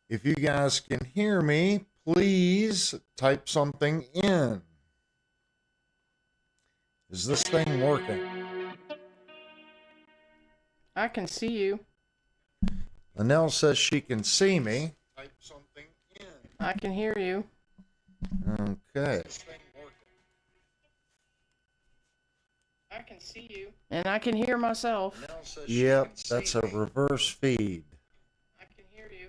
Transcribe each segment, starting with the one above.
If you guys can hear me, please type something in. Is this thing working? I can see you. Linnell says she can see me. Type something in. I can hear you. Okay. I can see you. And I can hear myself. Yep, that's a reverse feed. I can hear you.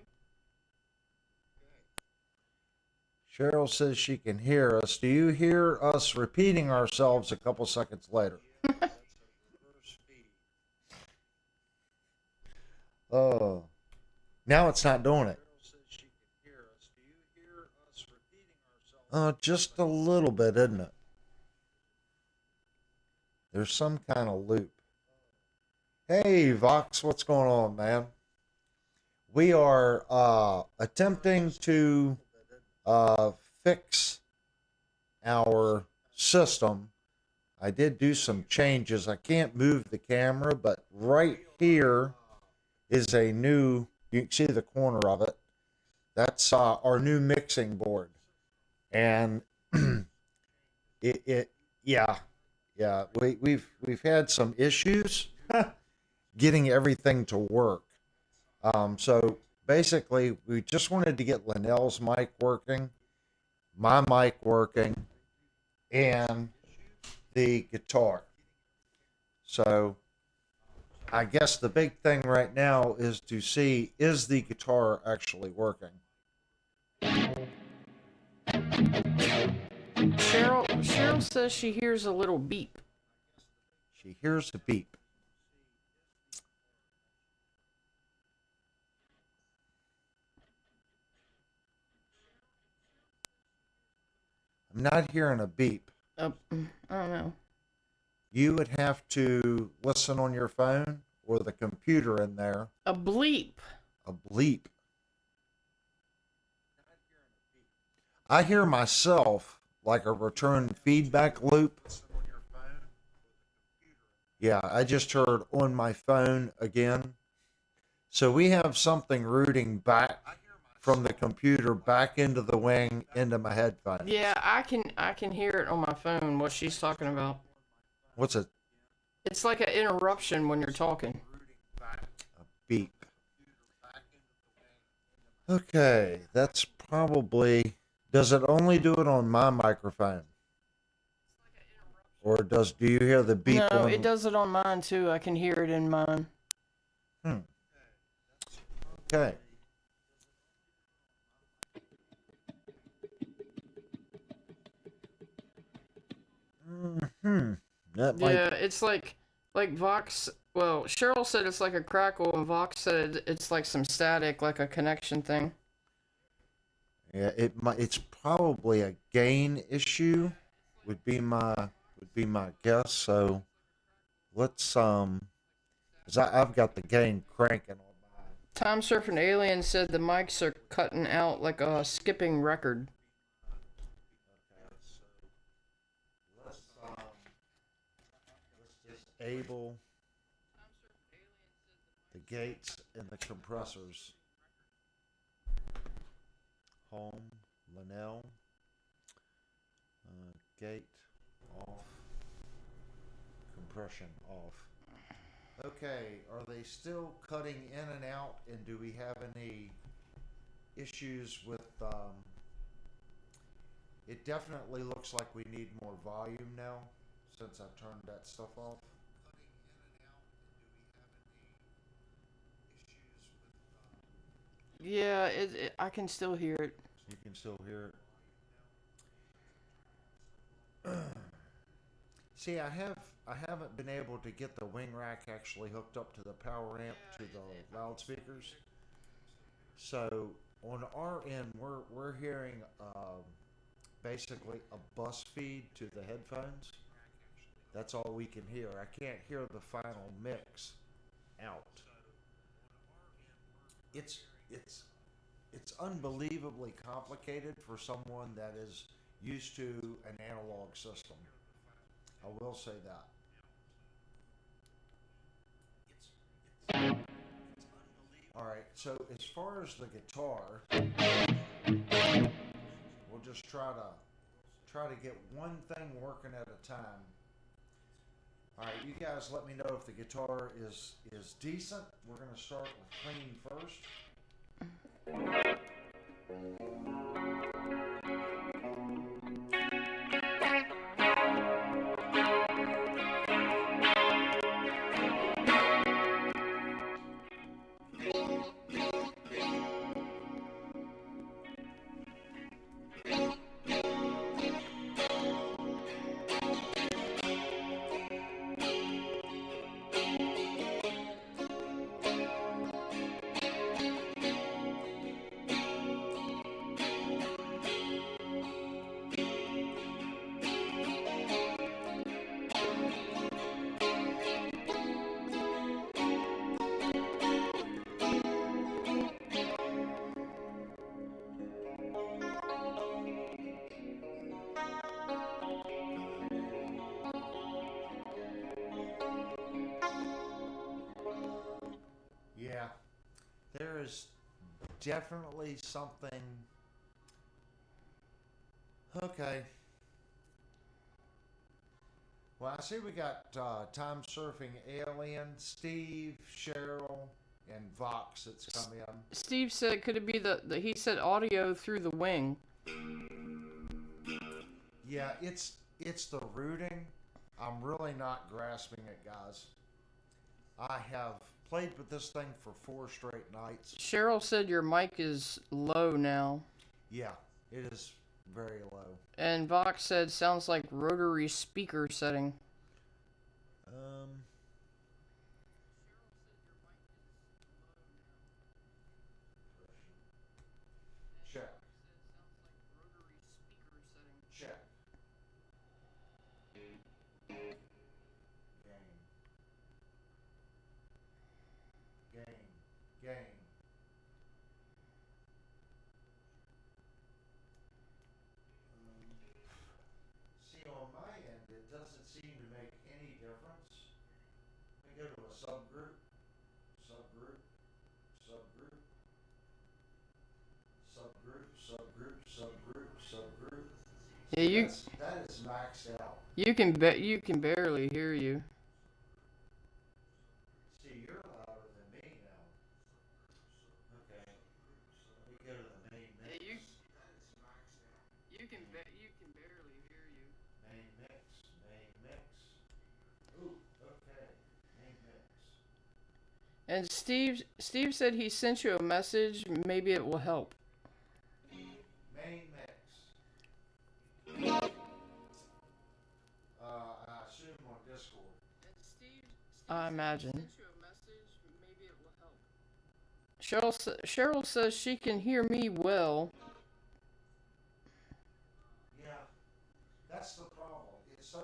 Cheryl says she can hear us. Do you hear us repeating ourselves a couple seconds later? Oh, now it's not doing it. Just a little bit, isn't it? There's some kind of loop. Hey, Vox, what's going on, man? We are attempting to uh, fix our system. I did do some changes. I can't move the camera, but right here is a new, you can see the corner of it. That's our new mixing board. And yeah, we've had some issues getting everything to work. So basically, we just wanted to get Linnell's mic working, my mic working, and the guitar. So I guess the big thing right now is to see, is the guitar actually working? Cheryl says she hears a little beep. She hears a beep. I'm not hearing a beep. I don't know. You would have to listen on your phone or the computer in there. A bleep. A bleep. I hear myself like a return feedback loop. Yeah, I just heard on my phone again. So we have something rooting back from the computer back into the wing into my headphones. Yeah, I can hear it on my phone what she's talking about. What's it? It's like an interruption when you're talking. A beep. Okay, that's probably. Does it only do it on my microphone? Or do you hear the beep? No, it does it on mine too. I can hear it in mine. Okay. That might. Yeah, it's like Vox. Well, Cheryl said it's like a crackle, and Vox said it's like some static, like a connection thing. Yeah, it's probably a gain issue. Would be my guess. So let's 'cause I've got the gain cranking on mine. Time Surfing Alien said the mics are cutting out like a skipping record. Let's disable the gates and the compressors. Home, Linnell, gate off, compression off. Okay, are they still cutting in and out? And do we have any issues with? It definitely looks like we need more volume now since I turned that stuff off. Yeah, I can still hear it. You can still hear it. See, I haven't been able to get the wing rack actually hooked up to the power amp to the loudspeakers. So on our end, we're hearing basically a bus feed to the headphones. That's all we can hear. I can't hear the final mix out. It's it's it's unbelievably complicated for someone that is used to an analog system. I will say that. All right. So as far as the guitar, we'll just try to get one thing working at a time. All right, you guys, let me know if the guitar is decent. We're gonna start with clean first. Yeah, there is definitely something. Okay. Well, I see we got Time Surfing Alien, Steve, Cheryl, and Vox that's come in. Steve said, could it be he said audio through the wing? Yeah, it's the routing. I'm really not grasping it, guys. I have played with this thing for 4 straight nights. Cheryl said your mic is low now. Yeah, it is very low. And Vox said, sounds like rotary speaker setting. Check. Check. Gain. See, on my end, it doesn't seem to make any difference. We go to a subgroup, subgroup, subgroup, subgroup, subgroup, subgroup, subgroup. Yeah, That is maxed out. you can barely hear you. See, you're louder than me now. Okay. Let me go to the main mix. Yeah, you can barely hear you. Main mix. Ooh, okay. Main mix. And Steve said he sent you a message. Maybe it will help. Main mix. I assume on Discord. I imagine. Cheryl says she can hear me well. Yeah, that's the problem. It's so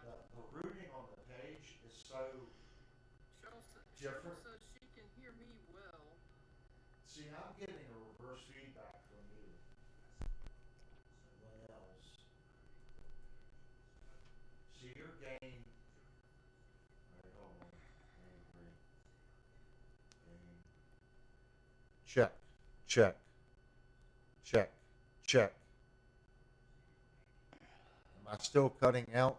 the routing on the page is so different. See, I'm getting a reverse feedback from you. Someone else. See, your gain. Alright, hold on. Check. Am I still cutting out?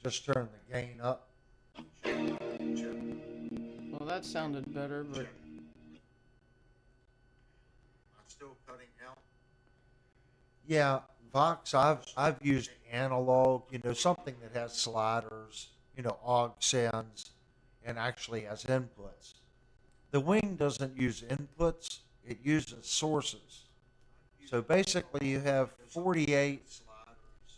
Just turn the gain up. Well, that sounded better, but I'm still cutting out. Yeah, Vox, I've used analog, something that has sliders, aux sends, and actually has inputs. The wing doesn't use inputs, it uses sources. So basically you have 48,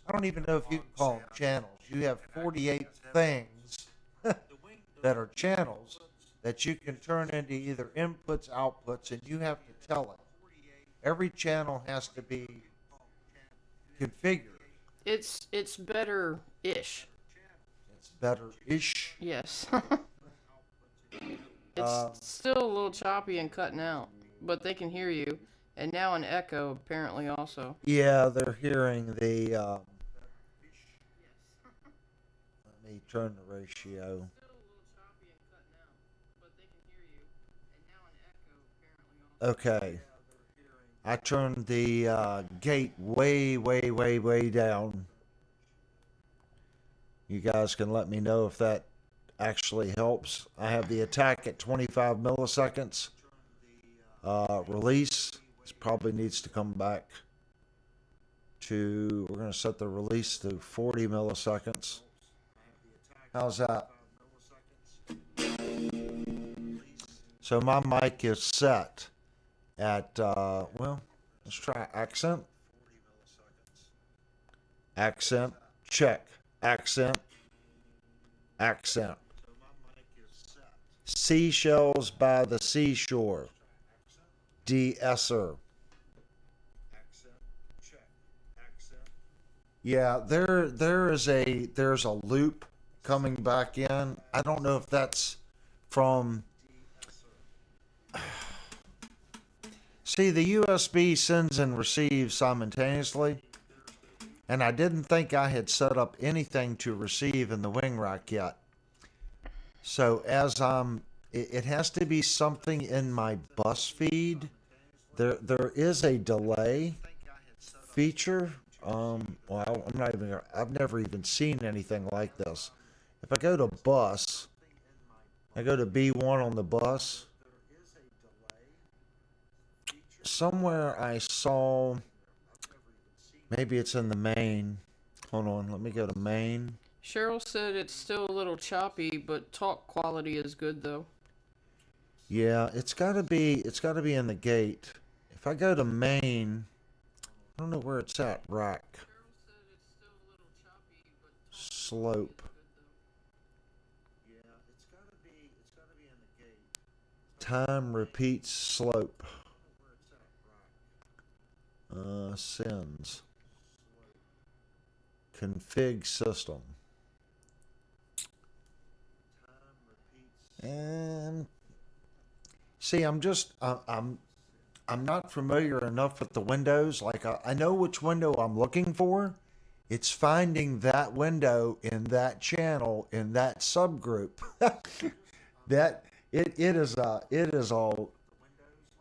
I don't even know if you can call them channels. You have 48 things that are channels that you can turn into either inputs, outputs, and you have to tell it. Every channel has to be configured. it's better-ish. It's better-ish. Yes. It's still a little choppy and cutting out, but they can hear you. And now an echo, apparently, also. Yeah, they're hearing the, let me turn the ratio. Okay. I turned the gate way down. You guys can let me know if that actually helps. I have the attack at 25 milliseconds. Release probably needs to come back to, we're going to set the release to 40 milliseconds. How's that? So my mic is set at, well, let's try accent. Accent, check. Accent, accent. Seashells by the seashore. De-esser. Yeah, there's a loop coming back in. I don't know if that's from. See, the USB sends and receives simultaneously, and I didn't think I had set up anything to receive in the wing rack yet. So it has to be something in my bus feed. There is a delay feature. Well, I've never even seen anything like this. If I go to bus, I go to B1 on the bus. Somewhere I saw, maybe it's in the main. Hold on, let me go to main. Cheryl said it's still a little choppy, but talk quality is good though. Yeah, it's gotta be in the gate. If I go to main, I don't know where it's at, rack. Slope. Time repeats slope. Sends. Config system. And see, I'm not familiar enough with the windows. Like I know which window I'm looking for. It's finding that window in that channel in that subgroup. That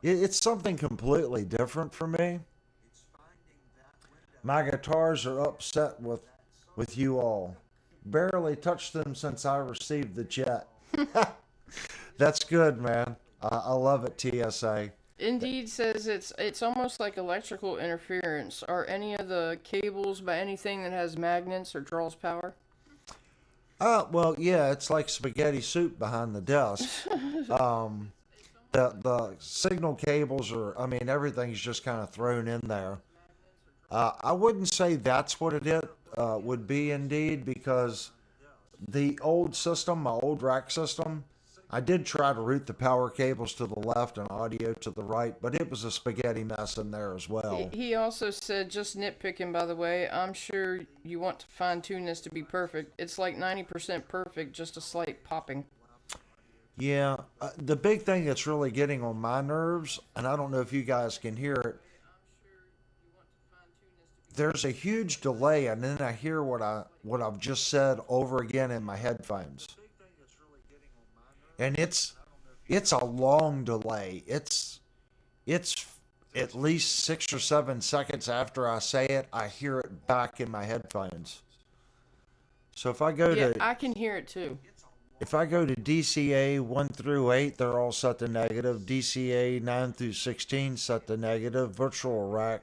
it's something completely different for me. My guitars are upset with you all. Barely touched them since I received the jet. That's good, man. I love it, TSA. Indeed says it's almost like electrical interference. Are any of the cables by anything that has magnets or draws power? Well, yeah, it's like spaghetti soup behind the desk. The signal cables are, I mean, everything's just kind of thrown in there. I wouldn't say that's what it would be indeed, because the old system, my old rack system, I did try to route the power cables to the left and audio to the right, but it was a spaghetti mess in there as well. He also said, just nitpicking by the way, I'm sure you want to fine tune this to be perfect. It's like 90% perfect, just a slight popping. Yeah, the big thing that's really getting on my nerves, and I don't know if you guys can hear it, there's a huge delay, and then I hear what I've just said over again in my headphones. And it's a long delay. It's at least 6 or 7 seconds after I say it, I hear it back in my headphones. So if I go I can hear it too. If I go to DCA 1 through 8, they're all set to negative. DCA 9 through 16 set to negative. Virtual rack,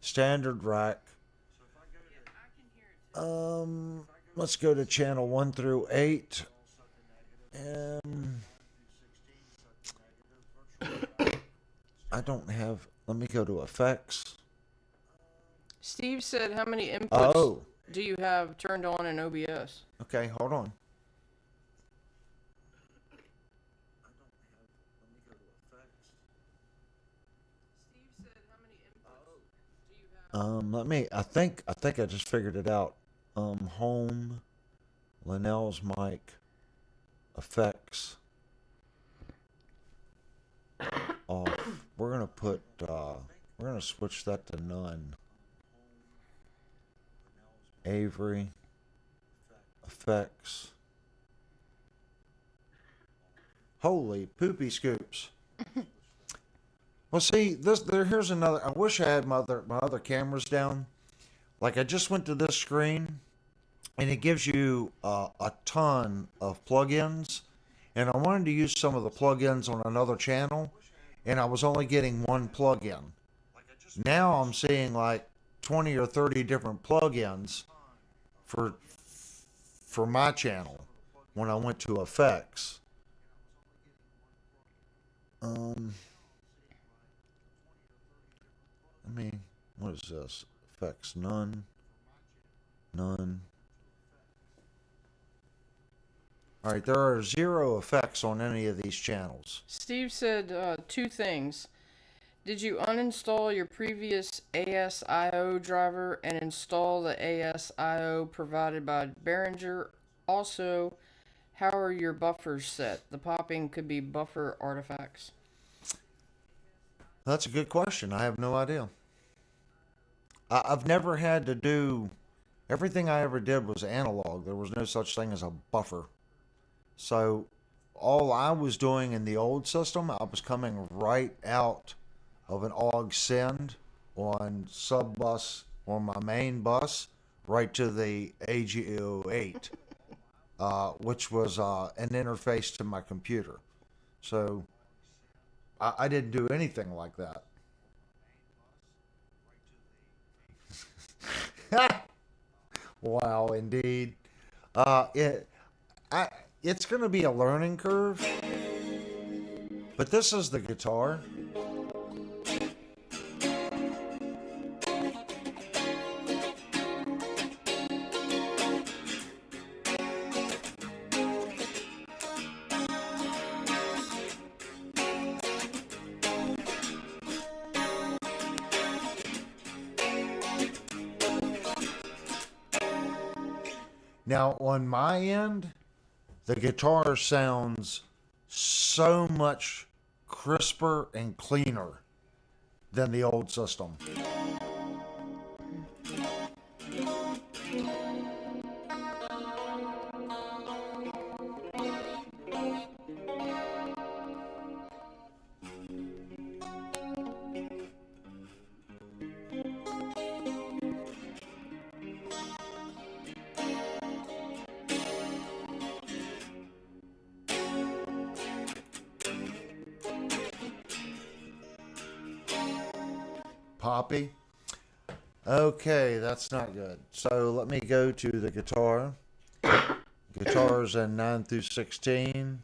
standard rack. Let's go to channel 1 through 8. I don't have. Let me go to effects. Steve said, how many inputs Oh, do you have turned on in OBS? okay. Hold on. Let me. I think I just figured it out. Home, Linnell's mic, effects, off. We're gonna put. We're gonna switch that to none. Avery, effects. Holy poopy scoops. Well, see, here's another. I wish I had my other cameras down. Like I just went to this screen, and it gives you a ton of plugins, and I wanted to use some of the plugins on another channel, and I was only getting one plugin. Now I'm seeing like 20 or 30 different plugins for for my channel when I went to effects. Um, I mean, what is this? Effects, none, none. All right, there are 0 effects on any of these channels. Steve said two things. Did you uninstall your previous ASIO driver and install the ASIO provided by Behringer? Also, how are your buffers set? The popping could be buffer artifacts. That's a good question. I have no idea. I've never had to do. Everything I ever did was analog. There was no such thing as a buffer. So all I was doing in the old system, I was coming right out of an AUG send on sub bus on my main bus right to the AG08, which was an interface to my computer. So I didn't do anything like that. Wow, indeed. It's going to be a learning curve, but this is the guitar. Now, on my end, the guitar sounds so much crisper and cleaner than the old system. Poppy. Okay, that's not good. So let me go to the guitar. Guitars in 9 through 16.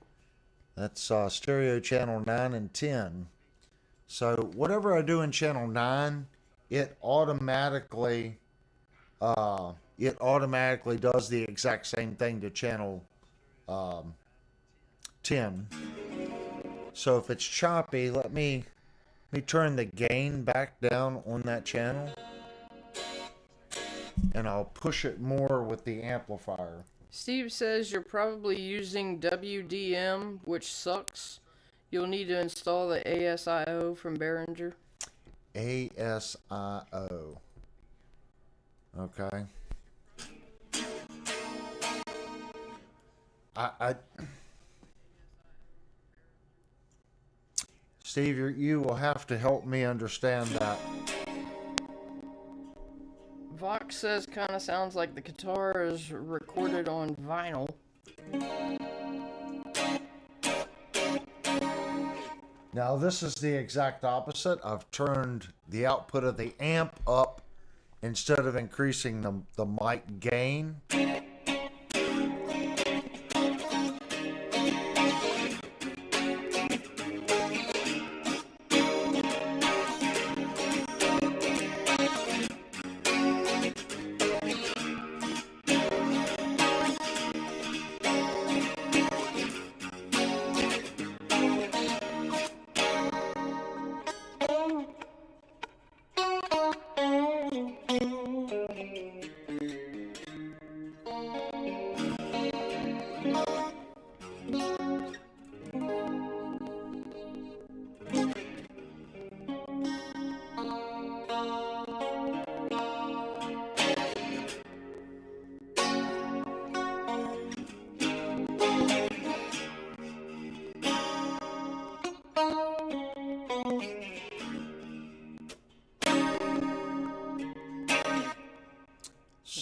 That's stereo channel 9 and 10. So whatever I do in channel 9, it automatically does the exact same thing to channel 10. So if it's choppy, let me turn the gain back down on that channel, and I'll push it more with the amplifier. Steve says you're probably using WDM, which sucks. You'll need to install the ASIO from Behringer. ASIO. Okay. Steve, you will have to help me understand that. Vox says kind of sounds like the guitar is recorded on vinyl. Now this is the exact opposite. I've turned the output of the amp up instead of increasing the mic gain.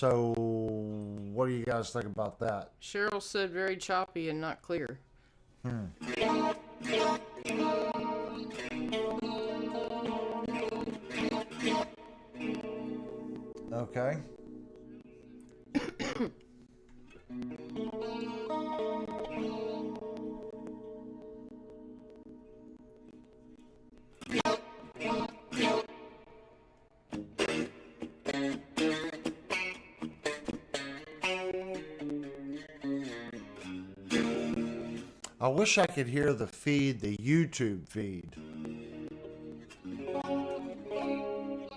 So, what do you guys think about that? Cheryl said very choppy and not clear. Okay. I wish I could hear the feed, the YouTube feed.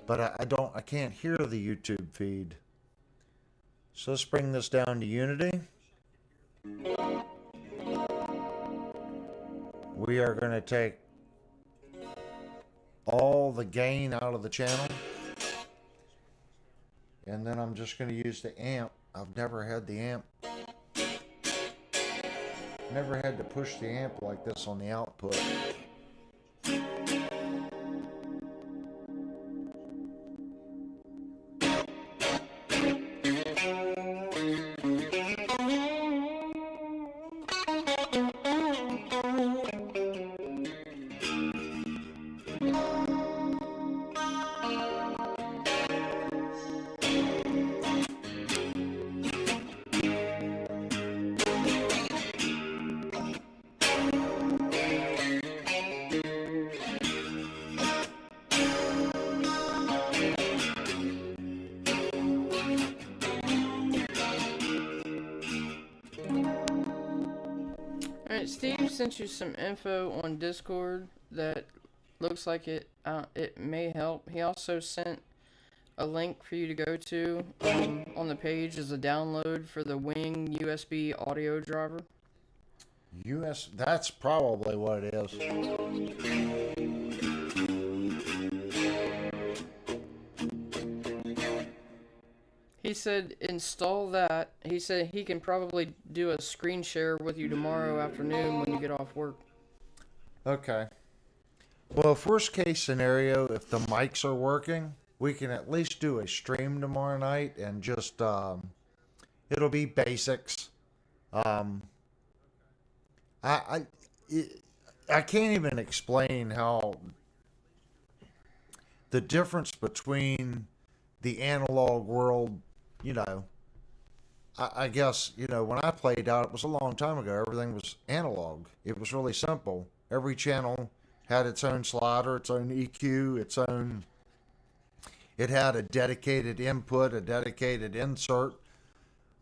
But I can't hear the YouTube feed. So let's bring this down to Unity. We are going to take all the gain out of the channel. And then I'm just going to use the amp. I've never had the amp. Never had to push the amp like this on the output. Alright, Steve sent you some info on Discord that looks like it may help. He also sent a link for you to go to on the page as a download for the Wing USB audio driver. That's probably what it is. He said install that. He said he can probably do a screen share with you tomorrow afternoon when you get off work. Okay. Well, worst case scenario, if the mics are working, we can at least do a stream tomorrow night and just, it'll be basics. I can't even explain how the difference between the analog world, you know, I guess, you know, when I played out, it was a long time ago. Everything was analog. It was really simple. Every channel had its own slider, its own EQ, it had a dedicated input, a dedicated insert.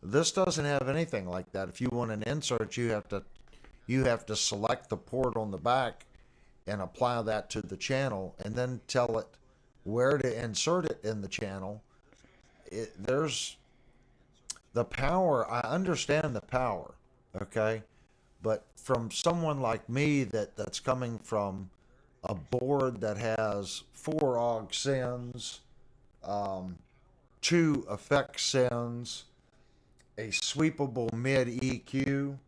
This doesn't have anything like that. If you want an insert, you have to select the port on the back and apply that to the channel and then tell it where to insert it in the channel. There's the power. I understand the power, okay? But from someone like me that's coming from a board that has 4 aux sends, 2 effect sends, a sweepable mid EQ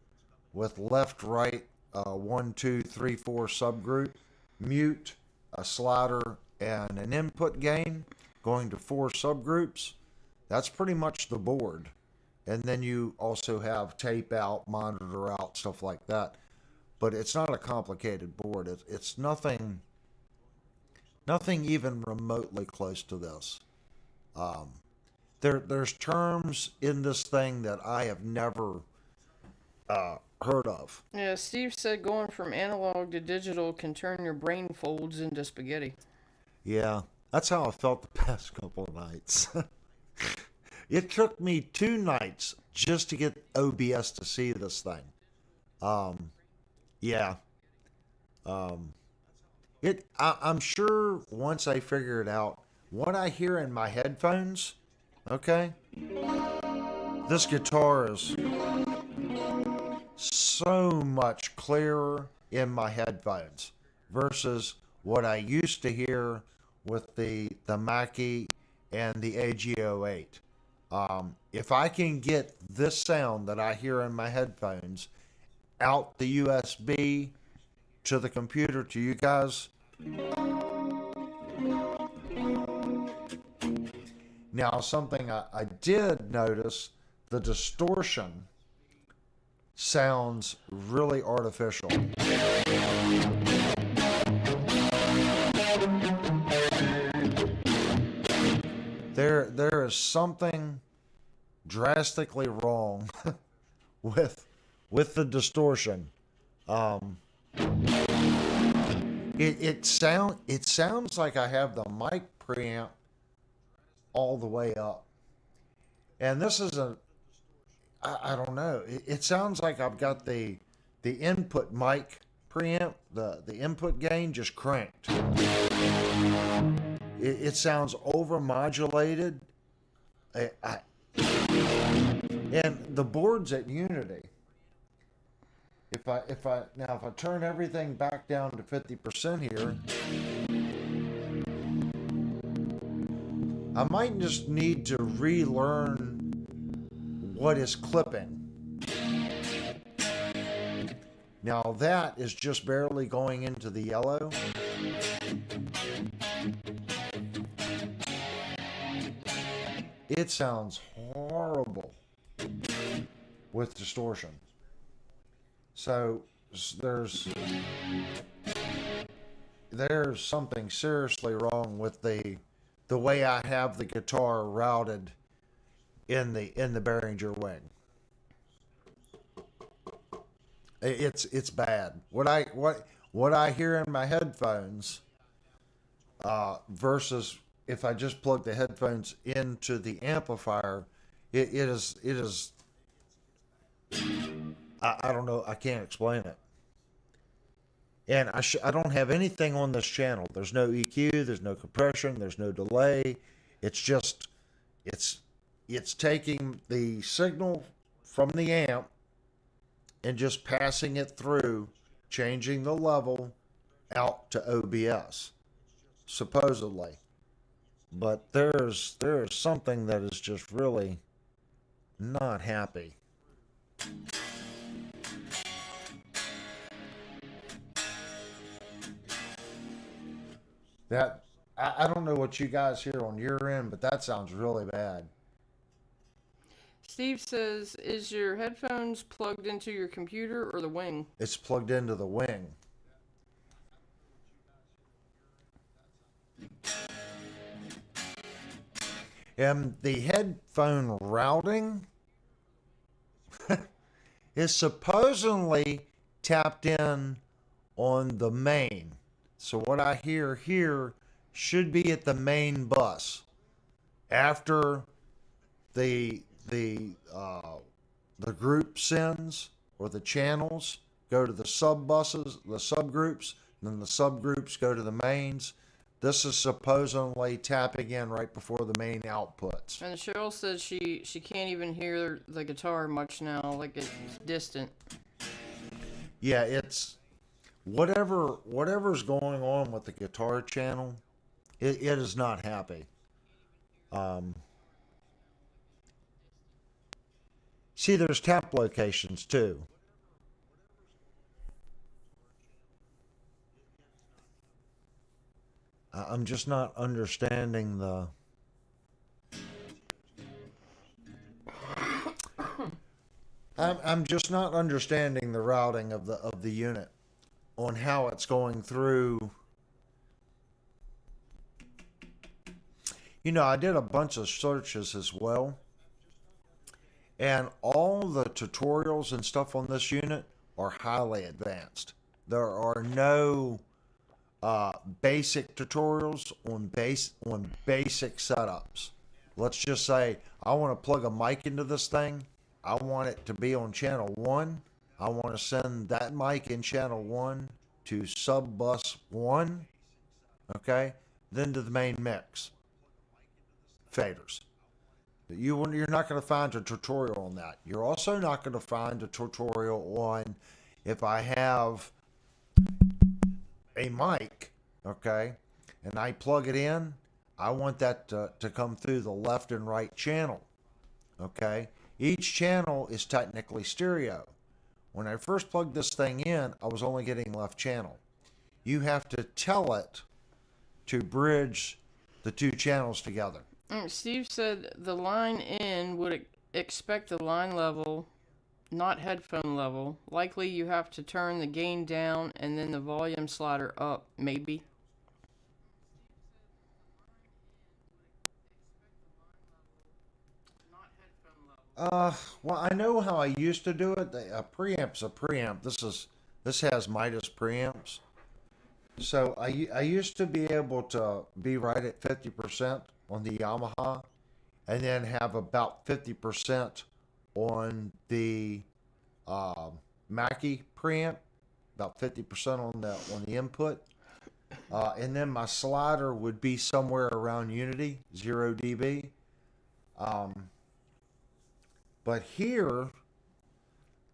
with left, right, 1, 2, 3, 4 subgroup, mute, a slider, and an input gain going to 4 subgroups. That's pretty much the board. And then you also have tape out, monitor out, stuff like that. But it's not a complicated board. It's nothing even remotely close to this. There's terms in this thing that I have never heard of. Yeah, Steve said going from analog to digital can turn your brain folds into spaghetti. Yeah, that's how I felt the past couple of nights. It took me 2 nights just to get OBS to see this thing. Yeah. I'm sure once I figure it out, what I hear in my headphones, okay, this guitar is so much clearer in my headphones versus what I used to hear with the Mackie and the AG08. If I can get this sound that I hear in my headphones out the USB to the computer to you Now, something I did notice, the distortion sounds really artificial. There is something drastically wrong with the distortion. Um, it sounds like I have the mic preamp all the way up, and this is I don't know. It sounds like I've got the input mic preamp, the input gain just cranked. It sounds overmodulated. And the board's at Unity. If I turn everything back down to 50% here, I might just need to relearn what is clipping. Now that is just barely going into the yellow. It sounds horrible with distortion. So there's something seriously wrong with the way I have the guitar routed in the Behringer wing. It's bad. What I hear in my headphones versus if I just plug the headphones into the amplifier, it is I don't know, I can't explain it. And I don't have anything on this channel. There's no EQ, there's no compression, there's no delay. It's just it's taking the signal from the amp and just passing it through, changing the level out to OBS, supposedly. But there is something that is just really not happy. That I don't know what you guys hear on your end, but that sounds really bad. Steve says, is your headphones plugged into your computer or the wing? It's plugged into the wing. And the headphone routing is supposedly tapped in on the main. So what I hear here should be at the main bus. After the group sends or the channels go to the sub buses, the subgroups, and then the subgroups go to the mains. This is supposedly tapping in right before the main outputs. And Cheryl says she can't even hear the guitar much now, like it's distant. Yeah, it's whatever's going on with the guitar channel, it is not happy. See, there's tap locations too. I'm just not understanding the. I'm just not understanding the routing of the unit on how it's going through. You know, I did a bunch of searches as well, and all the tutorials and stuff on this unit are highly advanced. There are no basic tutorials on basic setups. Let's just say I want to plug a mic into this thing. I want it to be on channel 1. I want to send that mic in channel 1 to sub bus 1. Okay? Then to the main mix. Faders. You're not going to find a tutorial on that. You're also not going to find a tutorial on if I have a mic, okay, and I plug it in, I want that to come through the left and right channel, okay? Each channel is technically stereo. When I first plugged this thing in, I was only getting left channel. You have to tell it to bridge the two channels together. Steve said the line in would expect the line level, not headphone level. Likely you have to turn the gain down and then the volume slider up, maybe. Well, I know how I used to do it. A preamp's a preamp. This has Midas preamps. So I used to be able to be right at 50% on the Yamaha, and then have about 50% on the Mackie preamp, about 50% on the input, and then my slider would be somewhere around Unity 0 dB. Um, but here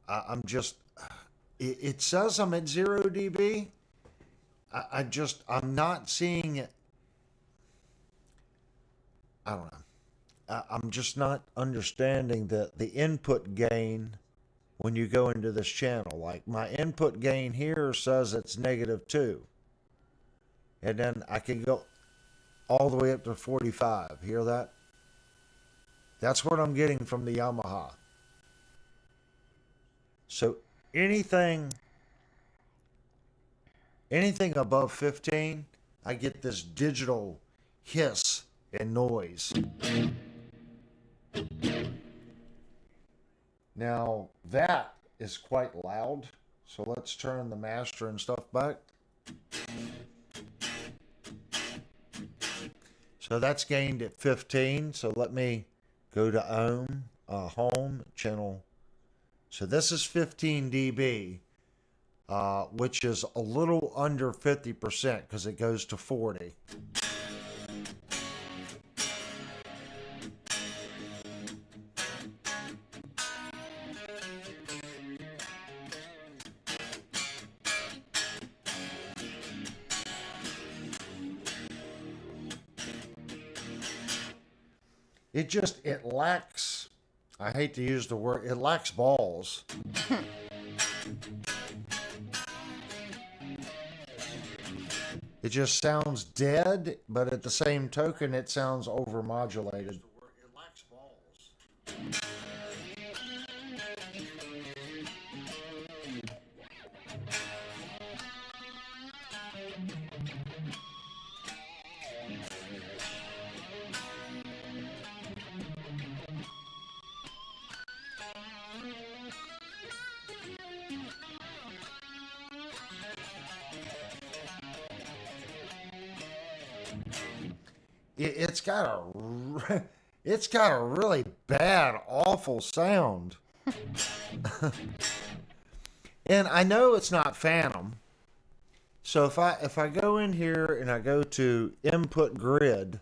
I'm just it says I'm at 0 dB. I'm not seeing it. I don't know. I'm just not understanding the input gain when you go into this channel. Like my input gain here says it's -2, and then I can go all the way up to 45. Hear that? That's what I'm getting from the Yamaha. So anything anything above 15, I get this digital hiss and noise. Now that is quite loud. So let's turn the master and stuff back. So that's gained at 15. So let me go to ohm, home channel. So this is 15 dB, which is a little under 50% because it goes to 40. It lacks, I hate to use the word, it lacks balls. It just sounds dead, but at the same token, it sounds overmodulated. It lacks balls. It's got it's got a really bad, awful sound. And I know it's not Phantom. So if I go in here and I go to input grid,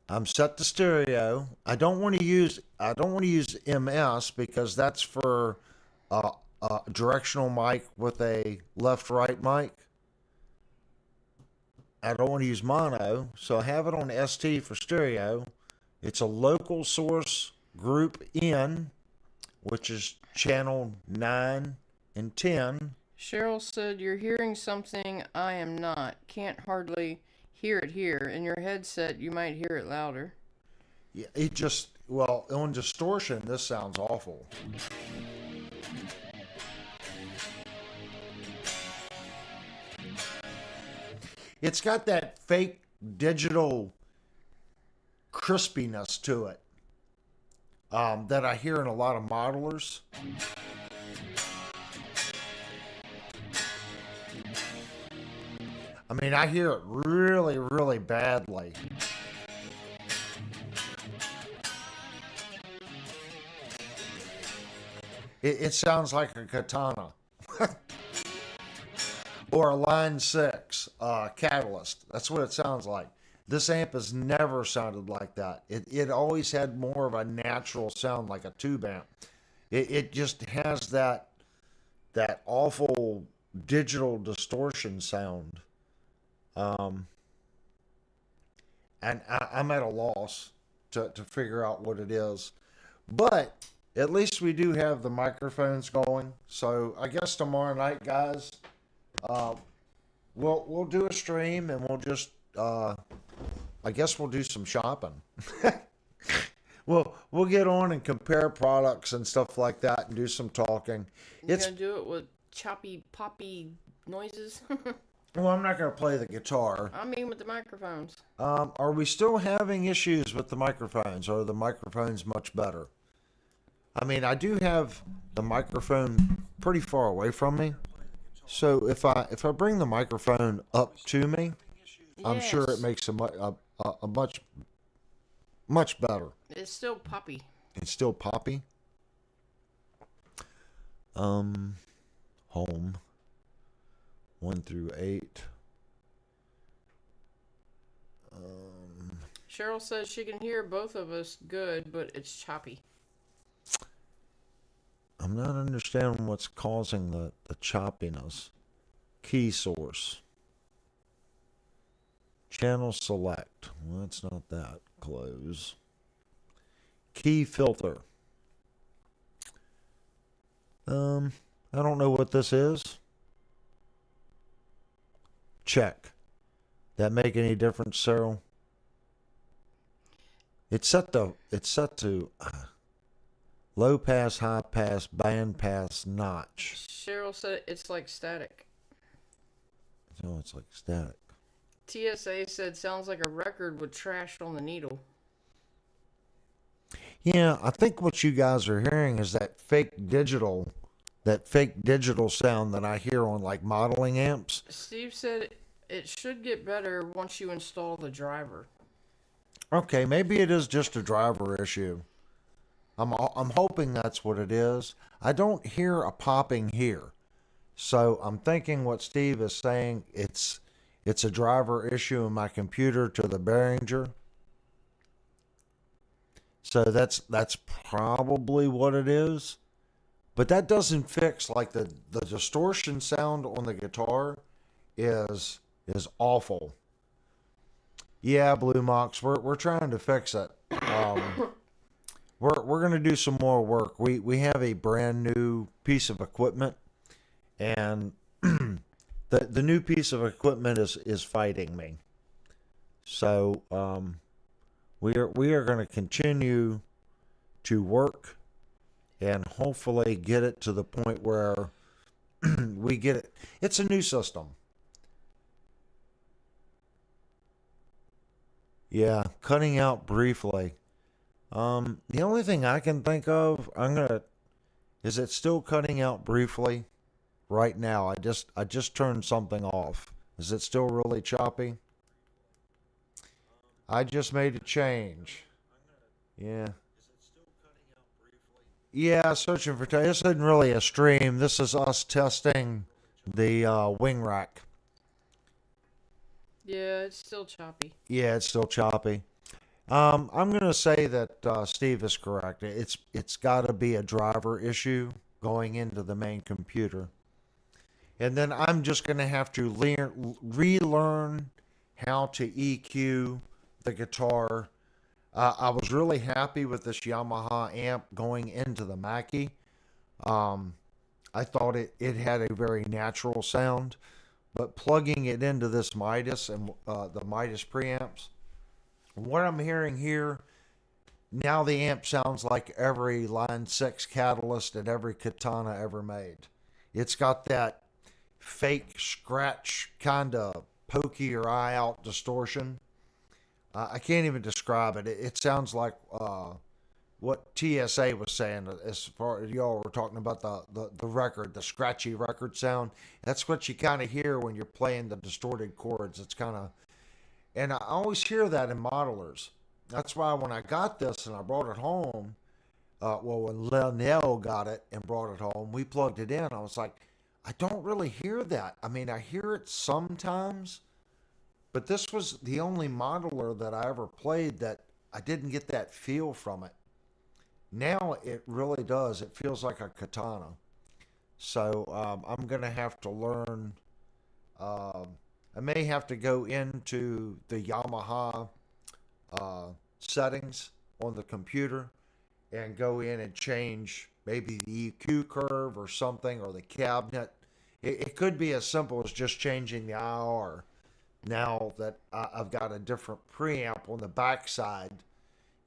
I'm set to stereo. I don't want to use MS because that's for a directional mic with a left right mic. I don't want to use mono, so I have it on ST for stereo. It's a local source group in, which is channel 9 and 10. Cheryl said, "You're hearing something I am not. Can't hardly hear it here. In your headset, you might hear it louder." Yeah, it just, well, on distortion, this sounds awful. It's got that fake digital crispiness to it that I hear in a lot of modelers. I mean, I hear it really, really badly. It sounds like a Katana. Or a Line 6 Catalyst. That's what it sounds like. This amp has never sounded like that. It always had more of a natural sound, like a tube amp. It just has that awful digital distortion sound. And I'm at a loss to figure out what it is. But at least we do have the microphones going. So I guess tomorrow night, guys, we'll do a stream and we'll just I guess we'll do some shopping. We'll get on and compare products and stuff like that and do some talking. You It's gonna do it with choppy, poppy noises? well, I'm not going to play the guitar. I mean, with the microphones. Are we still having issues with the microphones? Or are the microphones much better? I mean, I do have the microphone pretty far away from me. So if I bring the microphone up to me, I'm sure it Yes. makes a much better. It's still poppy. It's still poppy. Home 1 through 8. Cheryl says she can hear both of us good, but it's choppy. I'm not understanding what's causing the choppiness. Key source. Channel select. Well, it's not that. Close. Key filter. I don't know what this is. Check. That make any difference, Cyril? It's set to low pass, high pass, band pass, notch. Cheryl said it's like static. Oh, it's like static. TSA said sounds like a record with trash on the needle. Yeah, I think what you guys are hearing is that fake digital sound that I hear on like modeling amps. Steve said it should get better once you install the driver. Okay, maybe it is just a driver issue. I'm hoping that's what it is. I don't hear a popping here. So I'm thinking what Steve is saying, it's a driver issue in my computer to the Behringer. So that's probably what it is. But that doesn't fix like the distortion sound on the guitar is awful. Yeah, Blue Mox, we're trying to fix it. We're gonna do some more work. We have a brand new piece of equipment, and the new piece of equipment is fighting me. So we are going to continue to work and hopefully get it to the point where we get it. It's a new system. Yeah, cutting out briefly. The only thing I can think of, is it still cutting out briefly right now? I just turned something off. Is it still really choppy? I just made a change. Yeah. Yeah, searching for this isn't really a stream. This is us testing the wing rack. Yeah, it's still choppy. Yeah, it's still choppy. I'm gonna say that Steve is correct. It's got to be a driver issue going into the main computer, and then I'm just gonna have to relearn how to EQ the guitar. I was really happy with this Yamaha amp going into the Mackie. I thought it had a very natural sound, but plugging it into this Midas and the Midas preamps, what I'm hearing here, now the amp sounds like every Line 6 Catalyst and every Katana ever made. It's got that fake scratch kind of pokey your eye out distortion. I can't even describe it. It sounds like what TSA was saying as far as y'all were talking about the record, the scratchy record sound. That's what you kind of hear when you're playing the distorted chords. It's kind of, and I always hear that in modelers. That's why when I got this and I brought it home, when Linnell got it and brought it home, we plugged it in. I was like, I don't really hear that. I mean, I hear it sometimes, but this was the only modeler that I ever played that I didn't get that feel from it. Now it really does. It feels like a Katana. So I'm going to have to learn. I may have to go into the Yamaha settings on the computer and go in and change maybe the EQ curve or something, or the cabinet. It could be as simple as just changing the IR. now that I've got a different preamp on the backside.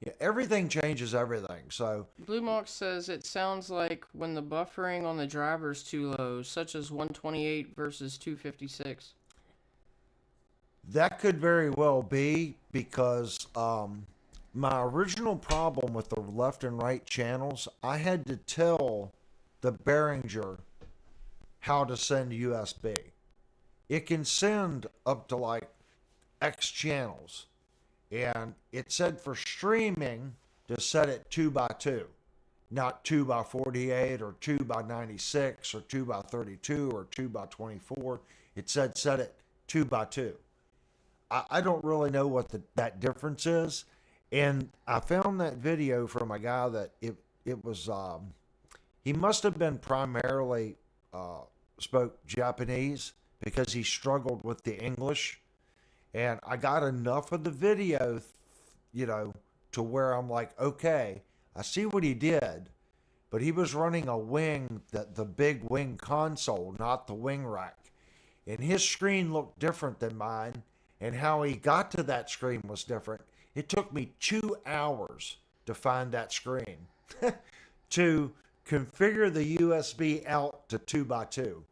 Yeah, everything changes everything. So Blue Mox says it sounds like when the buffering on the driver is too low, such as 128 versus 256. that could very well be because my original problem with the left and right channels, I had to tell the Behringer how to send USB. It can send up to like X channels. And it said for streaming to set it 2 by 2, not 2 by 48 or 2 by 96 or 2 by 32 or 2 by 24. It said set it 2 by 2. I don't really know what that difference is. And I found that video from a guy that it was, he must have been primarily spoke Japanese because he struggled with the English. And I got enough of the video, to where I'm like, okay, I see what he did, but he was running a wing, the big wing console, not the wing rack. And his screen looked different than mine, and how he got to that screen was different. It took me 2 hours to find that screen to configure the USB out to 2 by 2.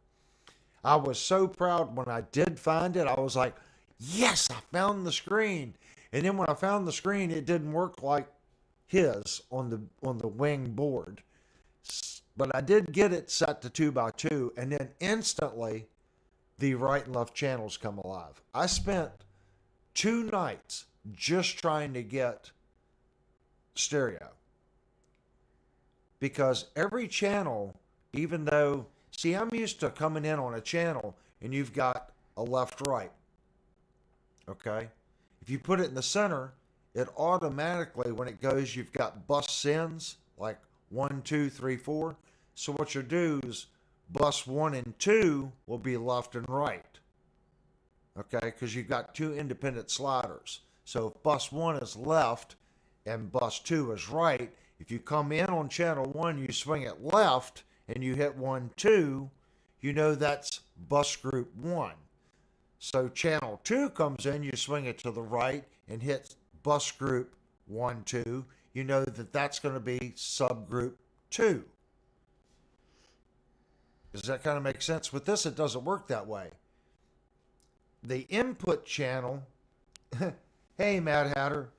I was so proud when I did find it. I was like, yes, I found the screen. And then when I found the screen, it didn't work like his on the wing board. But I did get it set to 2 by 2, and then instantly the right and left channels come alive. I spent 2 nights just trying to get stereo. Because every channel, even though, see, I'm used to coming in on a channel and you've got a left right. Okay? If you put it in the center, it automatically, when it goes, you've got bus sends, like 1, 2, 3, 4. So what you do is bus 1 and 2 will be left and right. Okay? Because you've got 2 independent sliders. So if bus 1 is left and bus 2 is right, if you come in on channel 1, you swing it left and you hit 1, 2, you know that's bus group 1. So channel 2 comes in, you swing it to the right and hit bus group 1, 2. You know that that's going to be subgroup 2. Does that kind of make sense? With this, it doesn't work that way. The input channel, hey, Mad Hatter,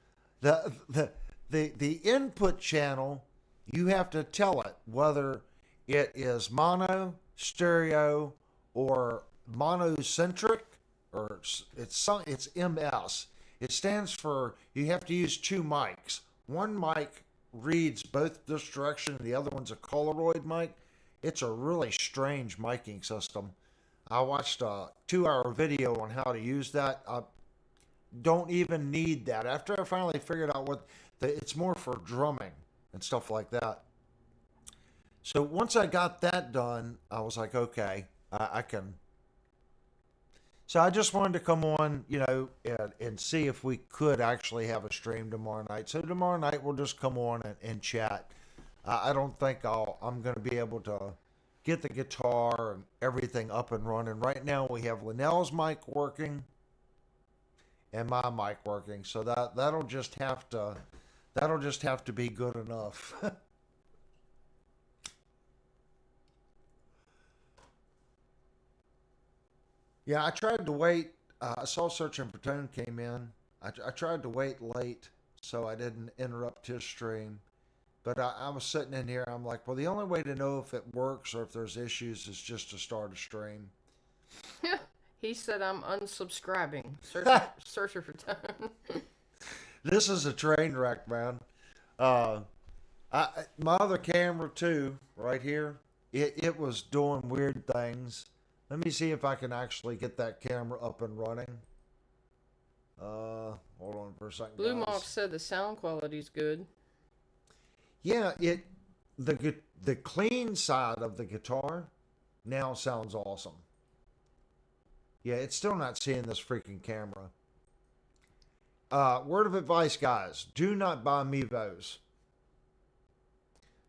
the input channel, you have to tell it whether it is mono, stereo, or monocentric, or it's MS. It stands for, you have to use 2 mics. One mic reads both this direction and the other one's a Polaroid mic. It's a really strange miking system. I watched a 2-hour video on how to use that. I don't even need that. After I finally figured out it's more for drumming and stuff like that. So once I got that done, I was like, okay, I can. So I just wanted to come on, and see if we could actually have a stream tomorrow night. So tomorrow night we'll just come on and chat. I don't think I'm going to be able to get the guitar and everything up and running. Right now we have Linnell's mic working and my mic working. So that'll just have to be good enough. Yeah, I tried to wait. I saw Searching for Tone came in. I tried to wait late so I didn't interrupt his stream. But I was sitting in here. I'm like, well, the only way to know if it works or if there's issues is just to start a stream. He said I'm unsubscribing. Searcher for Tone. This is a train wreck, man. My other camera too, right here, it was doing weird things. Let me see if I can actually get that camera up and running. Hold on for a second. Blue Mox said the sound quality's good. Yeah, the clean side of the guitar now sounds awesome. Yeah, it's still not seeing this freaking camera. Word of advice, guys: do not buy Mevos.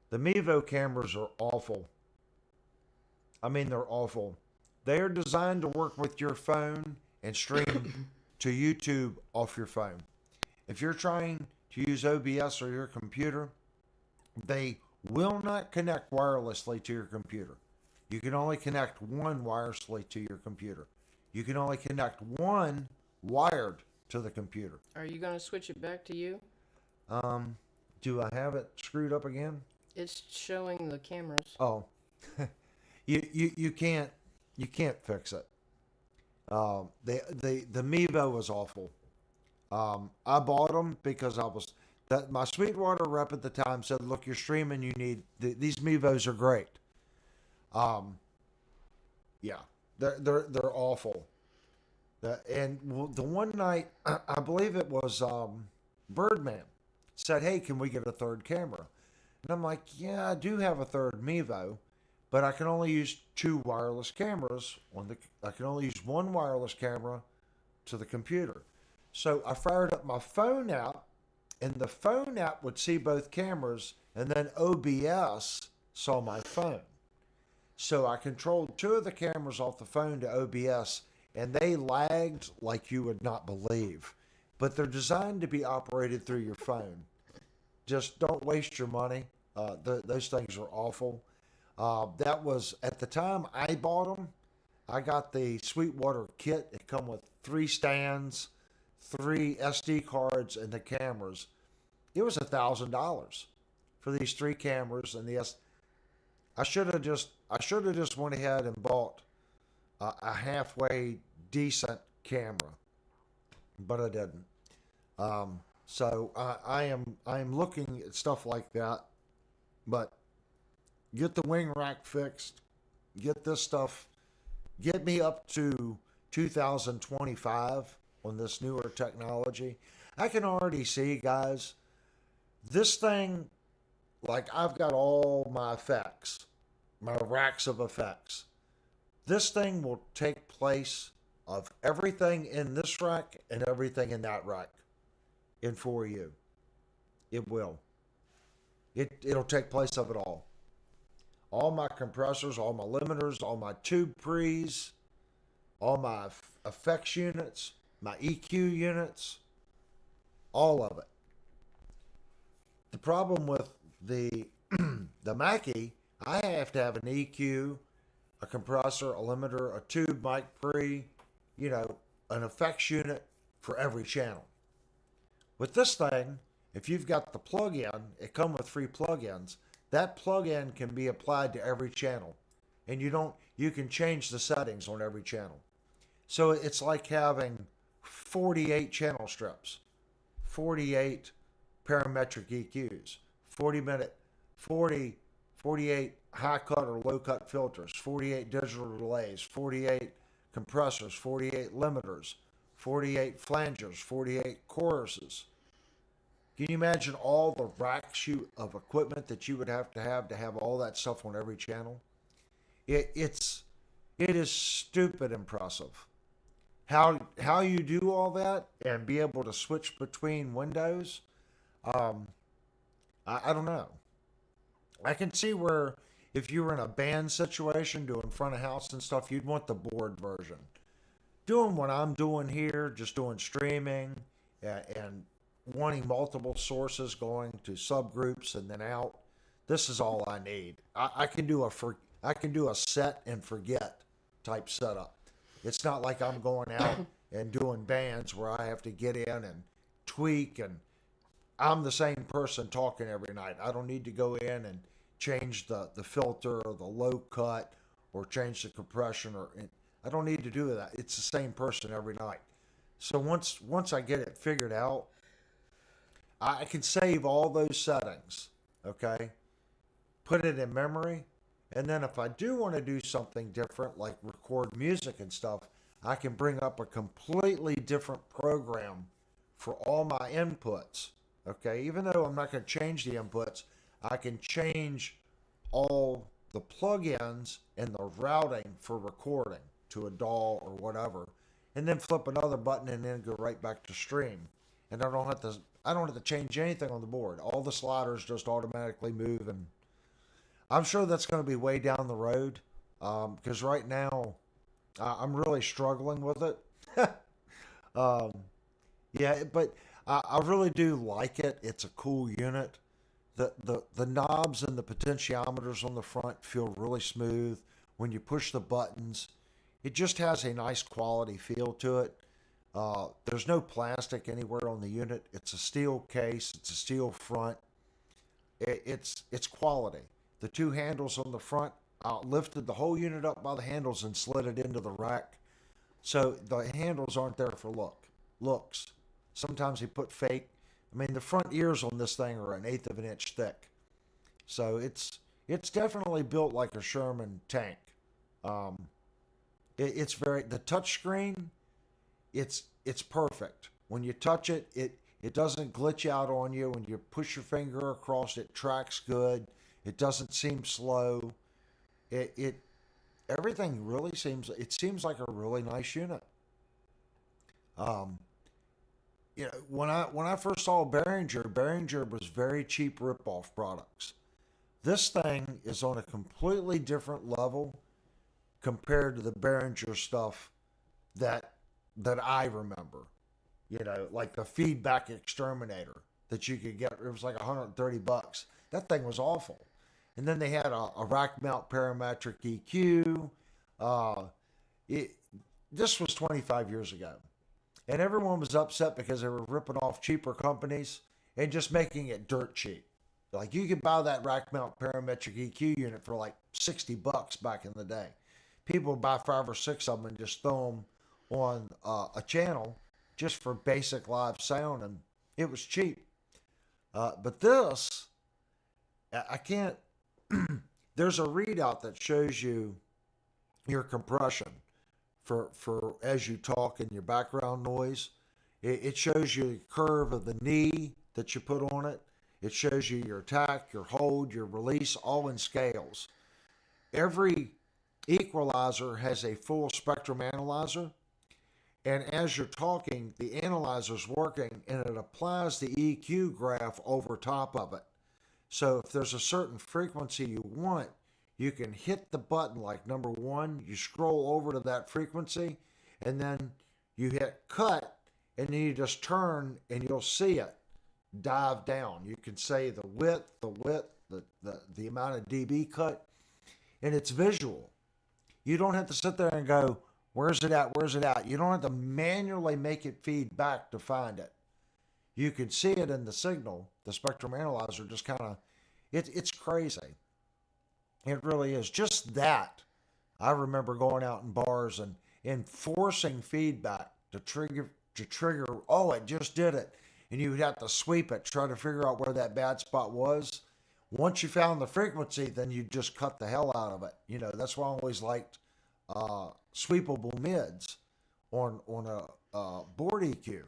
The Mevo cameras are awful. I mean, they're awful. They are designed to work with your phone and stream to YouTube off your phone. If you're trying to use OBS or your computer, they will not connect wirelessly to your computer. You can only connect one wirelessly to your computer. You can only connect one wired to the computer. Are you going to switch it back to you? Do I have it screwed up again? It's showing the cameras. Oh, you can't fix it. The Mevo was awful. I bought them because my Sweetwater rep at the time said, "Look, you're streaming. You need these Mevos are great." Yeah, they're awful. And the one night, I believe it was Birdman said, "Hey, can we get a third camera?" And I'm like, "Yeah, I do have a third Mevo, but I can only use two wireless cameras I can only use one wireless camera to the computer." So I fired up my phone app, and the phone app would see both cameras, and then OBS saw my phone. So I controlled two of the cameras off the phone to OBS, and they lagged like you would not believe. But they're designed to be operated through your phone. Just don't waste your money. Those things are awful. That was, at the time I bought them, I got the Sweetwater kit. It come with 3 stands, 3 SD cards, and the cameras. It was $1,000 for these 3 cameras and I should have just went ahead and bought a halfway decent camera, but I didn't. So I am looking at stuff like that, but get the wing rack fixed, get this stuff, get me up to 2025 on this newer technology. I can already see, guys, this thing, like I've got all my effects, my racks of effects. This thing will take place of everything in this rack and everything in that rack in 4U. It will. It'll take place of it all. All my compressors, all my limiters, all my tube pre's, all my effects units, my EQ units, all of it. The problem with the Mackie, I have to have an EQ, a compressor, a limiter, a tube mic pre, an effects unit for every channel. With this thing, if you've got the plug-in, it comes with 3 plug-ins. That plug-in can be applied to every channel, and you can change the settings on every channel. So it's like having 48 channel strips, 48 parametric EQs, 48 high cut or low cut filters, 48 digital delays, 48 compressors, 48 limiters, 48 flangers, 48 choruses. Can you imagine all the rack shoot of equipment that you would have to have all that stuff on every channel? It is stupid impressive. How you do all that and be able to switch between windows, I don't know. I can see where if you were in a band situation doing front of house and stuff, you'd want the board version. Doing what I'm doing here, just doing streaming and wanting multiple sources going to subgroups and then out, this is all I need. I can do a set and forget type setup. It's not like I'm going out and doing bands where I have to get in and tweak, and I'm the same person talking every night. I don't need to go in and change the filter or the low cut or change the compression, I don't need to do that. It's the same person every night. So once I get it figured out, I can save all those settings, okay? Put it in memory, and then if I do want to do something different, like record music and stuff, I can bring up a completely different program for all my inputs, okay? Even though I'm not going to change the inputs, I can change all the plugins and the routing for recording to a DAW or whatever, and then flip another button and then go right back to stream. And I don't have to change anything on the board. All the sliders just automatically move, and I'm sure that's going to be way down the road, because right now I'm really struggling with it. um, yeah, but I really do like it. It's a cool unit. The knobs and the potentiometers on the front feel really smooth. When you push the buttons, it just has a nice quality feel to it. There's no plastic anywhere on the unit. It's a steel case. It's a steel front. It's quality. The two handles on the front, I lifted the whole unit up by the handles and slid it into the rack. So the handles aren't there for looks. Sometimes they put fake. I mean, the front ears on this thing are an eighth of an inch thick. So it's definitely built like a Sherman tank. Um, it's very the touchscreen. It's perfect. When you touch it, it doesn't glitch out on you. When you push your finger across, it tracks good. It doesn't seem slow. It everything really seems like a really nice unit. Um, when I first saw Behringer was very cheap rip-off products. This thing is on a completely different level compared to the Behringer stuff that I remember. Like the feedback exterminator that you could get. It was like $130. That thing was awful. And then they had a rack mount parametric EQ. Uh, it, this was 25 years ago. And everyone was upset because they were ripping off cheaper companies and just making it dirt cheap. Like you could buy that rack mount parametric EQ unit for like $60 back in the day. People would buy 5 or 6 of them and just throw them on a channel just for basic live sound, and it was cheap. But this, I can't. There's a readout that shows you your compression for as you talk and your background noise. It shows you the curve of the knee that you put on it. It shows you your attack, your hold, your release, all in scales. Every equalizer has a full spectrum analyzer. And as you're talking, the analyzer's working and it applies the EQ graph over top of it. So if there's a certain frequency you want, you can hit the button like number 1, you scroll over to that frequency, and then you hit cut, and then you just turn and you'll see it dive down. You can say the width, the amount of dB cut, and it's visual. You don't have to sit there and go, where's it at? Where's it at? You don't have to manually make it feed back to find it. You can see it in the signal. The spectrum analyzer just kind of, it's crazy. It really is. Just that. I remember going out in bars and forcing feedback to trigger, oh, it just did it. And you would have to sweep it, try to figure out where that bad spot was. Once you found the frequency, then you just cut the hell out of it. That's why I always liked sweepable mids on a board EQ,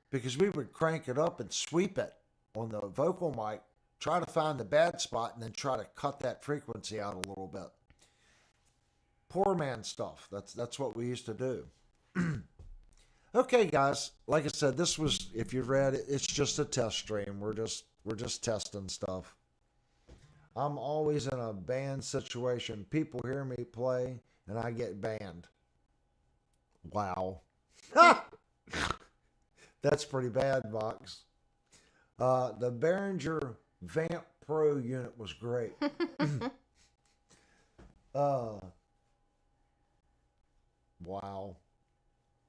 because we would crank it up and sweep it on the vocal mic, try to find the bad spot, and then try to cut that frequency out a little bit. Poor man stuff. That's what we used to do. Okay, guys. Like I said, this was, if you read it, it's just a test stream. We're just testing stuff. I'm always in a band situation. People hear me play, and I get banned. Wow. That's pretty bad, Vox. The Behringer Vamp Pro unit was great. Wow.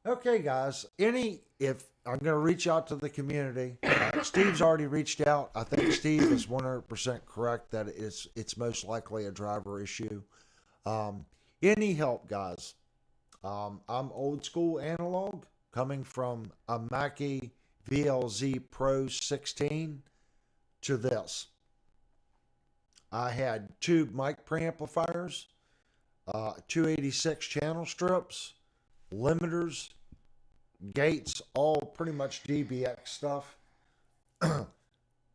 Okay, guys. If I'm going to reach out to the community, Steve's already reached out. I think Steve is 100% correct that it's most likely a driver issue. Any help, guys? I'm old school analog, coming from a Mackie VLZ Pro 16 to this. I had 2 mic preamplifiers, 286 channel strips, limiters, gates, all pretty much DBX stuff.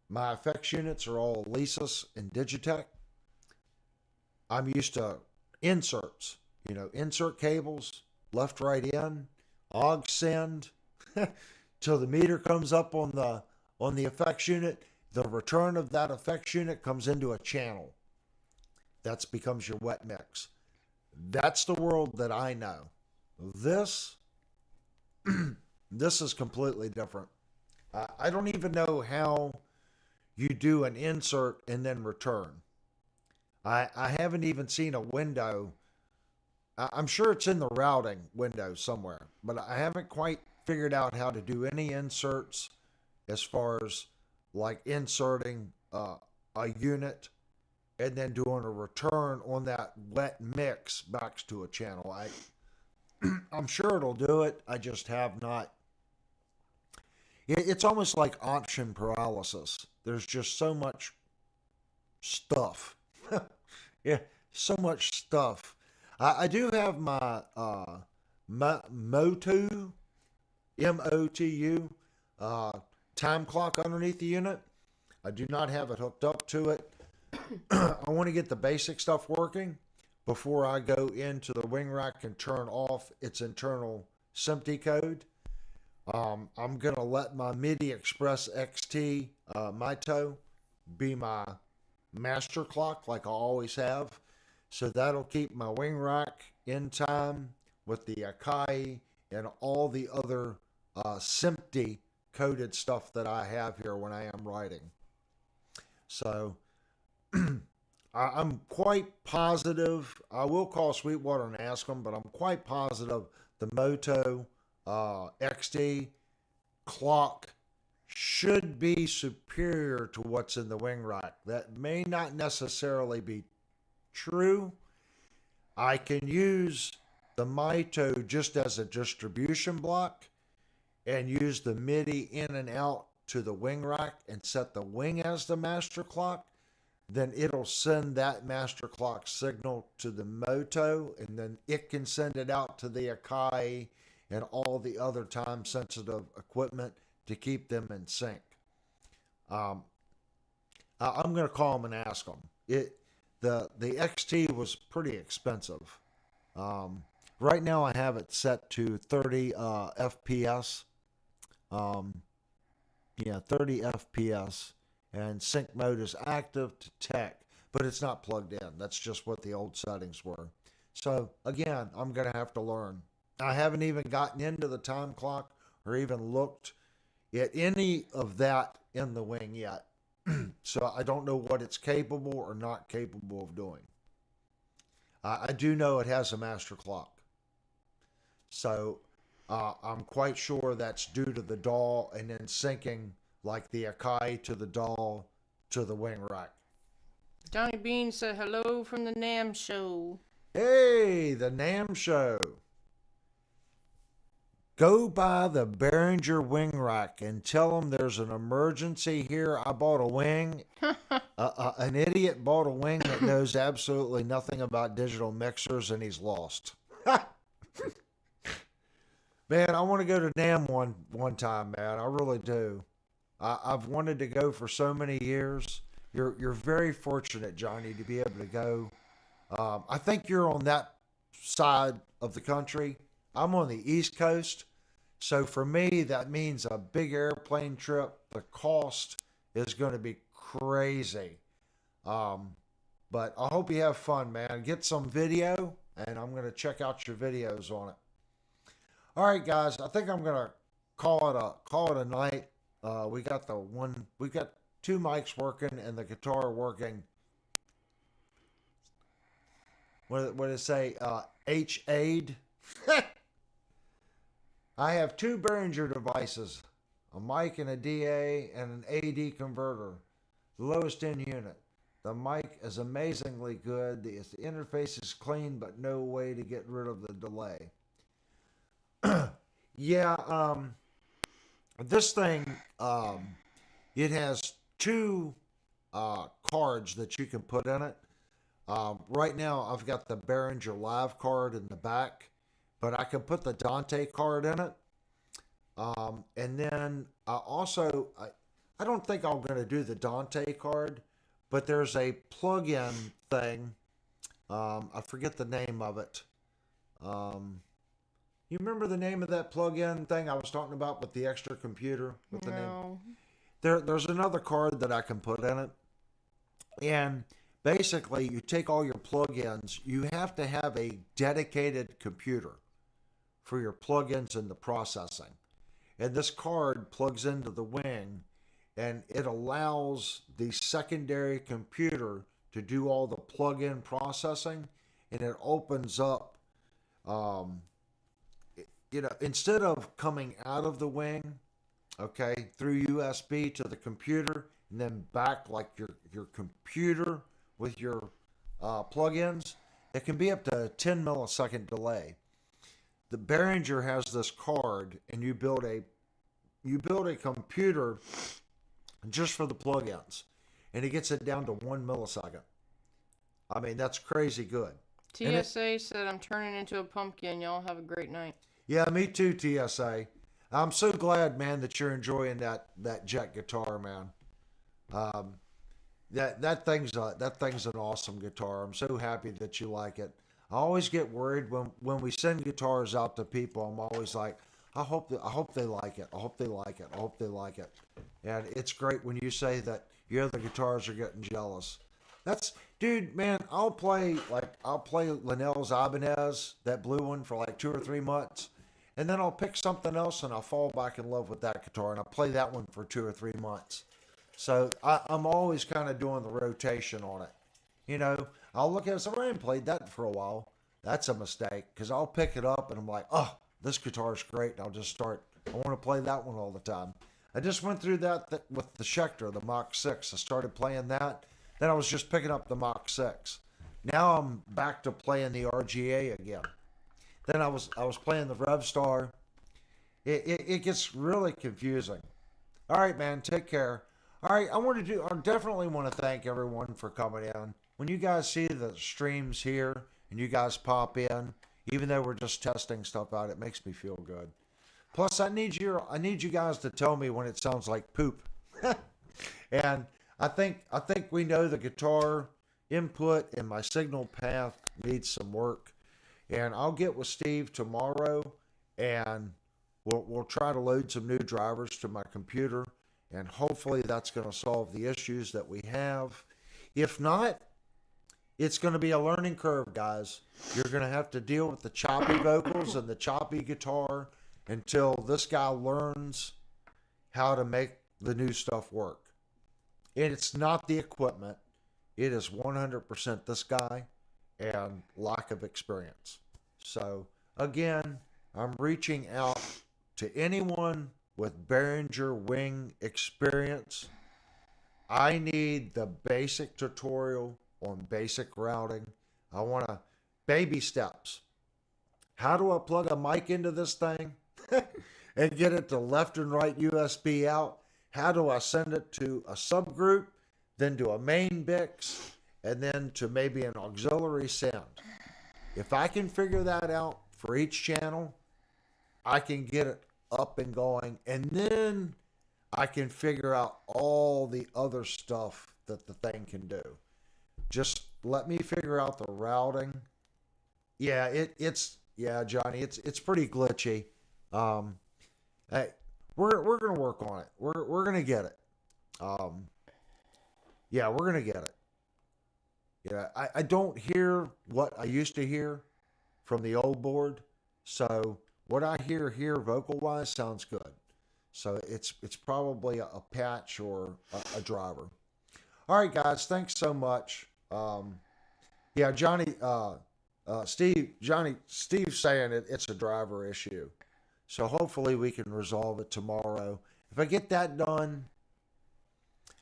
My effects units are all Alesis and Digitech. I'm used to inserts, insert cables, left, right in, aux send, till the meter comes up on the effects unit. The return of that effects unit comes into a channel. That becomes your wet mix. That's the world that I know. This This is completely different. I don't even know how you do an insert and then return. I haven't even seen a window. I'm sure it's in the routing window somewhere, but I haven't quite figured out how to do any inserts as far as like inserting a unit and then doing a return on that wet mix back to a channel. I'm sure it'll do it. I just have not. It's almost like option paralysis. There's just so much stuff. Yeah, so much stuff. I do have my Motu, Motu, time clock underneath the unit. I do not have it hooked up to it. I want to get the basic stuff working before I go into the wing rack and turn off its internal SMPTE code. I'm going to let my MIDI Express XT Mito be my master clock like I always have. So that'll keep my wing rack in time with the Akai and all the other SMPTE coded stuff that I have here when I am writing. So I'm quite positive. I will call Sweetwater and ask them, but I'm quite positive the Moto XT clock should be superior to what's in the wing rack. That may not necessarily be true. I can use the Mito just as a distribution block and use the MIDI in and out to the wing rack and set the wing as the master clock. Then it'll send that master clock signal to the Moto, and then it can send it out to the Akai and all the other time sensitive equipment to keep them in sync. I'm going to call them and ask them. The XT was pretty expensive. Right now I have it set to 30 FPS. 30 FPS. And sync mode is active to tech, but it's not plugged in. That's just what the old settings were. So again, I'm going to have to learn. I haven't even gotten into the time clock or even looked at any of that in the wing yet. So I don't know what it's capable or not capable of doing. I do know it has a master clock. So I'm quite sure that's due to the DAW and then syncing like the Akai to the DAW to the wing rack. Johnny Bean said hello from the NAM show. Hey, the NAM show. Go by the Behringer wing rack and tell them there's an emergency here. I bought a wing. An idiot bought a wing that knows absolutely nothing about digital mixers and he's lost. Man, I want to go to NAM one time, man. I really do. I've wanted to go for so many years. You're very fortunate, Johnny, to be able to go. I think you're on that side of the country. I'm on the East Coast. So for me, that means a big airplane trip. The cost is going to be crazy. But I hope you have fun, man. Get some video, and I'm going to check out your videos on it. All right, guys. I think I'm going to call it a night. We got two mics working and the guitar working. What did it say? H-Aid. I have two Behringer devices, a mic and a DA and an AD converter, the lowest end unit. The mic is amazingly good. The interface is clean, but no way to get rid of the delay. Yeah, this thing, it has two cards that you can put in it. Right now, I've got the Behringer Live card in the back, but I can put the Dante card in it. And then I don't think I'm going to do the Dante card, but there's a plug-in thing. I forget the name of it. You remember the name of that plug-in thing I was talking about with the extra computer? With the name? There's another card that I can put in it. And basically, you take all your plug-ins. You have to have a dedicated computer for your plugins and the processing. And this card plugs into the wing, and it allows the secondary computer to do all the plug-in processing, and it opens up, instead of coming out of the wing, okay, through USB to the computer and then back like your computer with your plugins, it can be up to a 10 millisecond delay. The Behringer has this card, and you build a computer just for the plugins, and it gets it down to 1 millisecond. I mean, that's crazy good. TSA said I'm turning into a pumpkin. Y'all have a great night. Yeah, me too, TSA. I'm so glad, man, that you're enjoying that jet guitar, man. That thing's an awesome guitar. I'm so happy that you like it. I always get worried when we send guitars out to people. I'm always like, I hope they like it. I hope they like it. I hope they like it. And it's great when you say that your other guitars are getting jealous. Dude, man, I'll play Linnell's Ibanez, that blue one, for like 2 or 3 months. And then I'll pick something else and I'll fall back in love with that guitar, and I'll play that one for 2 or 3 months. So I'm always kind of doing the rotation on it. I'll look at it and say, I haven't played that for a while. That's a mistake, because I'll pick it up and I'm like, oh, this guitar's great. And I'll just I want to play that one all the time. I just went through that with the Schecter, the Mach 6. I started playing that. Then I was just picking up the Mach 6. Now I'm back to playing the RGA again. Then I was playing the Revstar. It gets really confusing. All right, man, take care. All right, I definitely want to thank everyone for coming in. When you guys see the streams here and you guys pop in, even though we're just testing stuff out, it makes me feel good. Plus, I need you guys to tell me when it sounds like poop. And I think we know the guitar input and my signal path needs some work. And I'll get with Steve tomorrow, and we'll try to load some new drivers to my computer, and hopefully that's going to solve the issues that we have. If not, it's going to be a learning curve, guys. You're going to have to deal with the choppy vocals and the choppy guitar until this guy learns how to make the new stuff work. And it's not the equipment. It is 100% this guy and lack of experience. So, again, I'm reaching out to anyone with Behringer wing experience. I need the basic tutorial on basic routing. I want baby steps. How do I plug a mic into this thing and get it to left and right USB out? How do I send it to a subgroup, then to a main BIX, and then to maybe an auxiliary send? If I can figure that out for each channel, I can get it up and going, and then I can figure out all the other stuff that the thing can do. Just let me figure out the routing. Yeah, Johnny, it's pretty glitchy. Hey, we're gonna work on it. We're gonna get it. Yeah, we're gonna get it. Yeah, I don't hear what I used to hear from the old board, so what I hear here vocal wise sounds good. So it's probably a patch or a driver. All right, guys, thanks so much. Yeah, Johnny, Steve's saying it's a driver issue. So hopefully we can resolve it tomorrow. If I get that done,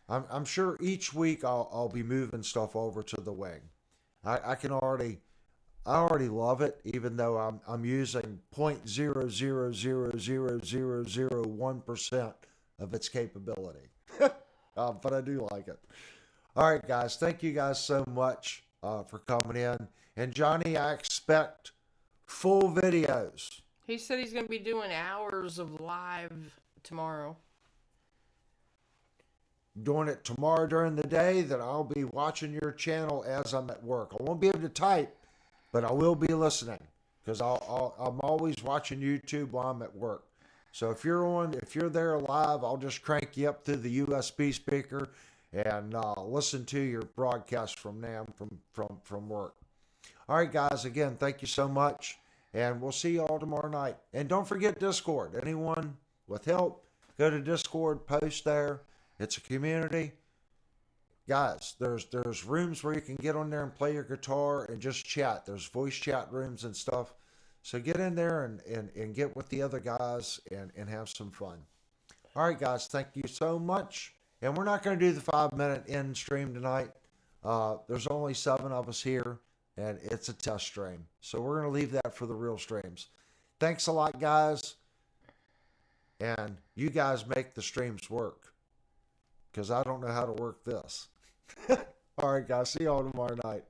I'm sure each week I'll be moving stuff over to the wing. I already love it, even though I'm using 0.0000001% of its capability. But I do like it. All right, guys. Thank you guys so much for coming in. And Johnny, I expect full videos. He said he's going to be doing hours of live tomorrow. Doing it tomorrow during the day, then I'll be watching your channel as I'm at work. I won't be able to type, but I will be listening, because I'm always watching YouTube while I'm at work. So if you're there live, I'll just crank you up through the USB speaker and listen to your broadcast from NAM from work. All right, guys. Again, thank you so much, And we'll see y'all tomorrow night. And don't forget Discord. Anyone with help, go to Discord, post there. It's a community. Guys, there's rooms where you can get on there and play your guitar and just chat. There's voice chat rooms and stuff. So get in there and get with the other guys and have some fun. All right, guys, thank you so much. And we're not going to do the 5-minute end stream tonight. There's only 7 of us here, and it's a test stream. So we're going to leave that for the real streams. Thanks a lot, guys. And you guys make the streams work, because I don't know how to work this. All right, guys. See y'all tomorrow night.